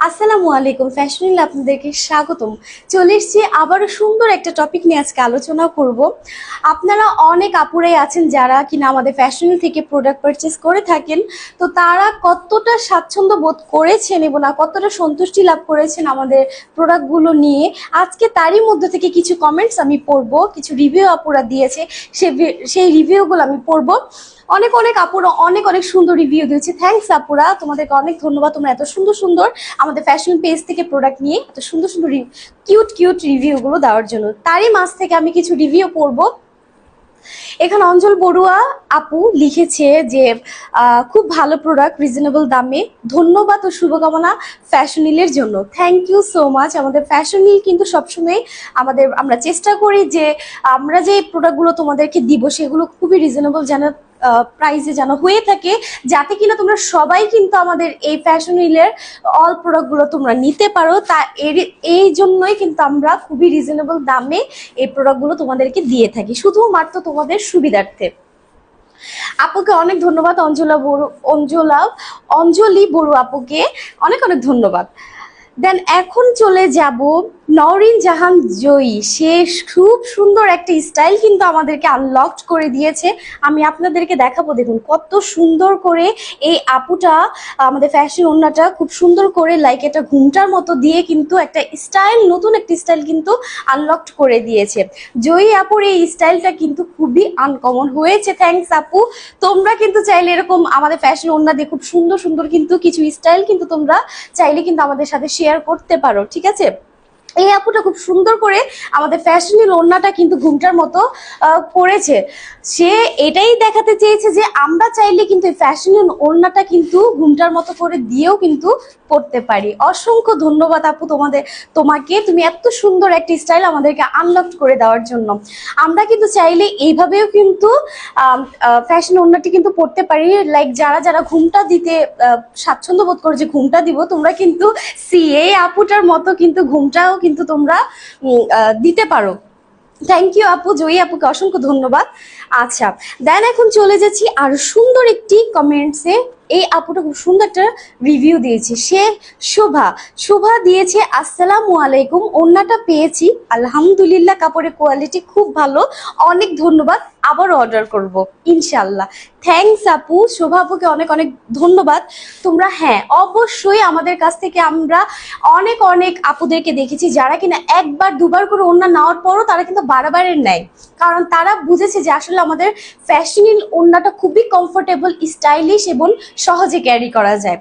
আসসালামু আলাইকুম, ফ্যাশনিল আপনাদেরকে স্বাগতম। চলে এসেছি আবারও সুন্দর একটা টপিক নিয়ে আজকে আলোচনা করব। আপনারা অনেক আপুরাই আছেন যারা কিনা আমাদের ফ্যাশনিল থেকে প্রোডাক্ট পারচেস করে থাকেন, তো তারা কতটা স্বাচ্ছন্দ্য বোধ করেছেন এবং কতটা সন্তুষ্টি লাভ করেছেন আমাদের প্রোডাক্টগুলো নিয়ে, আজকে তারই মধ্যে থেকে কিছু কমেন্টস আমি পড়বো, কিছু রিভিউ আপুরা দিয়েছে, সেই রিভিউগুলো আমি পড়বো। অনেক অনেক আপুরা অনেক অনেক সুন্দর রিভিউ দিয়েছে। থ্যাঙ্কস আপুরা, তোমাদেরকে অনেক ধন্যবাদ। তোমরা এত সুন্দর সুন্দর আমাদের ফ্যাশন পেজ থেকে প্রোডাক্ট নিয়ে এত সুন্দর সুন্দর কিউট কিউট রিভিউগুলো দেওয়ার জন্য। তারই মাঝ থেকে আমি কিছু রিভিউ পড়বো। এখানে অঞ্জল বড়ুয়া আপু লিখেছে যে খুব ভালো প্রোডাক্ট, রিজনেবল দামে। ধন্যবাদ ও শুভকামনা ফ্যাশনিলের জন্য। Thank you so much. আমাদের ফ্যাশনিল কিন্তু সবসময় আমরা চেষ্টা করি যে আমরা যে প্রোডাক্টগুলো তোমাদেরকে দিব সেগুলো খুবই রিজনেবল যেন প্রাইসে যেন হয়ে থাকে, যাতে কিনা তোমরা সবাই কিন্তু আমাদের এই ফ্যাশনিলের অল প্রোডাক্টগুলো তোমরা নিতে পারো। তা এই জন্যই কিন্তু আমরা খুবই রিজনেবল দামে এই প্রোডাক্টগুলো তোমাদেরকে দিয়ে থাকি, শুধুমাত্র তোমাদের সুবিধার্থে। আপুকে অনেক ধন্যবাদ। অঞ্জলি বড়ু আপুকে অনেক অনেক ধন্যবাদ। দেন এখন চলে যাব নওরিন জাহান জয়ী। সে খুব সুন্দর একটা স্টাইল কিন্তু আমাদেরকে আনলকড করে দিয়েছে। আমি আপনাদেরকে দেখাবো, দেখুন কত সুন্দর করে এই আপুটা আমাদের ফ্যাশন ওড়নাটা খুব সুন্দর করে লাইক একটা ঘুমটার মতো দিয়ে কিন্তু একটা স্টাইল, নতুন একটা স্টাইল কিন্তু আনলকড করে দিয়েছে। জয়ী আপুর এই স্টাইলটা কিন্তু খুবই আনকমন হয়েছে। থ্যাঙ্কস আপু। তোমরা কিন্তু চাইলে এরকম আমাদের ফ্যাশন ওড়না দিয়ে খুব সুন্দর সুন্দর কিন্তু কিছু স্টাইল কিন্তু তোমরা চাইলে কিন্তু আমাদের সাথে শেয়ার করতে পারো, ঠিক আছে? এই আপুটা খুব সুন্দর করে আমাদের ফ্যাশনিল ওড়নাটা কিন্তু ঘুমটার মতো করেছে। সে এটাই দেখাতে চেয়েছে যে আমরা চাইলে কিন্তু এই ফ্যাশনিল ওড়নাটা কিন্তু ঘুমটার মতো করে দিয়েও কিন্তু পড়তে পারি। অসংখ্য ধন্যবাদ আপু তোমাকে, তুমি এত সুন্দর একটা স্টাইল আমাদেরকে আনলক করে দেওয়ার জন্য। আমরা কিন্তু চাইলে এইভাবেও কিন্তু ফ্যাশন ওড়নাটি কিন্তু পড়তে পারি। লাইক যারা যারা ঘুমটা দিতে স্বাচ্ছন্দ্য বোধ করে যে ঘুমটা দিব, তোমরা কিন্তু এই আপুটার মতো কিন্তু ঘুমটাও কিন্তু তোমরা দিতে পারো। থ্যাংক ইউ আপু, জয়ী আপুকে অসংখ্য ধন্যবাদ। আচ্ছা, দেন এখন চলে যাচ্ছি আর সুন্দর একটি কমেন্টসে। এই আপুটা খুব সুন্দর একটা রিভিউ দিয়েছে। সে শোভা দিয়েছে, আসসালামু আলাইকুম, ওড়নাটা পেয়েছি আলহামদুলিল্লাহ, কাপড়ের কোয়ালিটি খুব ভালো, অনেক ধন্যবাদ, আবার অর্ডার করব ইনশাল্লাহ। থ্যাংকস আপু, শোভা আপুকে অনেক অনেক ধন্যবাদ। তোমরা হ্যাঁ অবশ্যই আমাদের কাছ থেকে আমরা অনেক অনেক আপুদেরকে দেখেছি যারা কিনা একবার দুবার করে ওড়না নেওয়ার পরও তারা কিন্তু বারবারের নেয়, কারণ তারা বুঝেছে যে আসলে আমাদের ফ্যাশনিল ওড়নাটা খুবই কমফোর্টেবল, স্টাইলিশ এবং সহজে ক্যারি করা যায়।